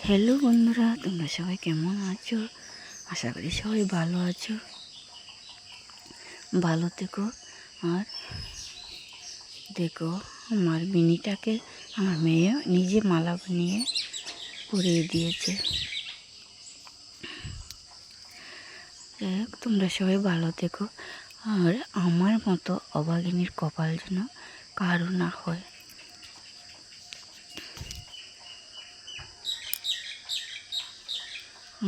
Hello বন্ধুরা, তোমরা সবাই কেমন আছো? আশা করি সবাই ভালো আছো। ভালো থেকো। আর দেখো, আমার বিনিটাকে আমার মেয়ে নিজে মালা বানিয়ে পরিয়ে দিয়েছে। তোমরা সবাই ভালো থেকো। আর আমার মতো অভাগিনীর কপাল যেন কারো না হয়।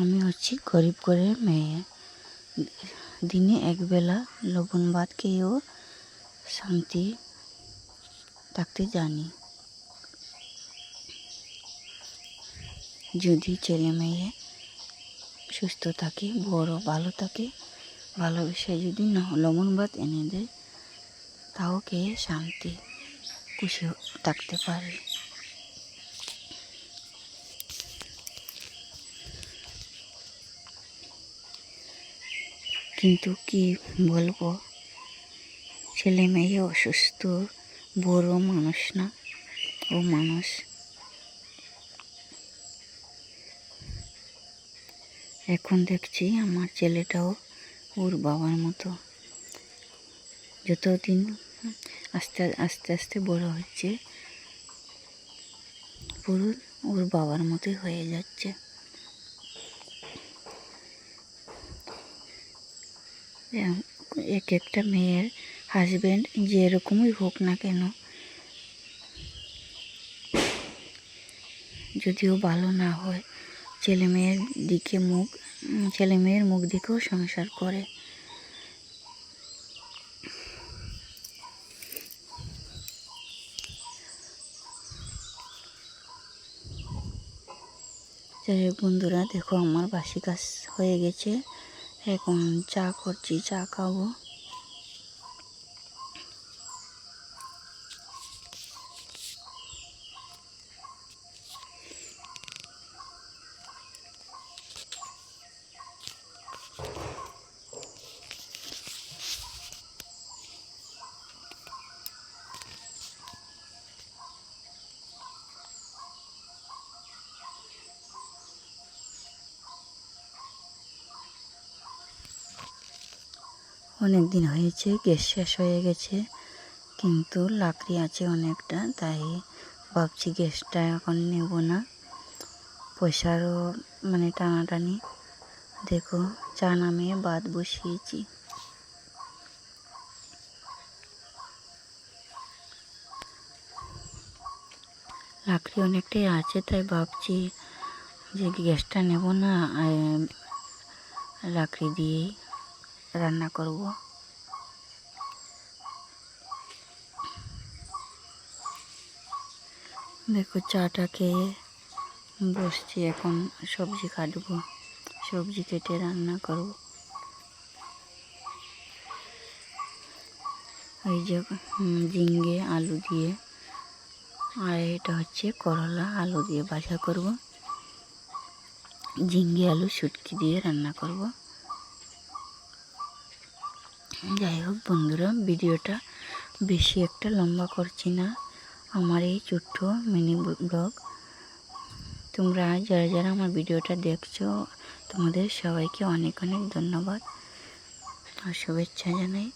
আমি হচ্ছি গরিব করে মেয়ে, দিনে একবেলা লবণ ভাত খেয়েও শান্তি থাকতে জানি। যদি ছেলে মেয়ে সুস্থ থাকে, বড় ভালো থাকে, ভালোবেসে যদি লবণ ভাত এনে দেয়, তাও খেয়ে শান্তি খুশি থাকতে পারে। কিন্তু কি বলবো, ছেলে মেয়ে অসুস্থ, বড় মানুষ না, ও মানুষ। এখন দেখছি আমার ছেলেটাও ওর বাবার মতো, যতদিন আস্তে আস্তে আস্তে বড় হচ্ছে, পুরো ওর বাবার মতোই হয়ে যাচ্ছে। এক একটা মেয়ের হাজব্যান্ড যেরকমই হোক না কেন, যদিও ভালো না হয়, ছেলে মেয়ের মুখ দিকেও সংসার করে। যাই হোক বন্ধুরা, দেখো আমার বাসি কাজ হয়ে গেছে। এখন চা করছি, চা খাবো। অনেক দিন হয়েছে, গ্যাস শেষ হয়ে গেছে, কিন্তু লাকড়ি আছে অনেকটা, তাই ভাবছি গ্যাসটা এখন নেব না। পয়সারও টানাটানি। দেখো, চা নামিয়ে ভাত বসিয়েছি। লাকড়ি অনেকটাই আছে, তাই ভাবছি যে গ্যাসটা নেব না, লাকড়ি দিয়েই রান্না করব। দেখো, চাটা খেয়ে বসছি, এখন সবজি কাটবো, সবজি কেটে রান্না করব। এই যে ঝিঙ্গে আলু দিয়ে, আর এটা হচ্ছে করলা আলু দিয়ে ভাজা করব। ঝিঙ্গে আলু শুটকি দিয়ে রান্না করব। যাই হোক বন্ধুরা, ভিডিওটা বেশি একটা লম্বা করছি না, আমার এই ছোট্ট মিনি ব্লগ। তোমরা যারা যারা আমার ভিডিওটা দেখছো, তোমাদের সবাইকে অনেক অনেক ধন্যবাদ আর শুভেচ্ছা জানাই।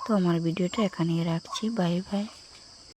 তো আমার ভিডিওটা এখানেই রাখছি। Bye bye.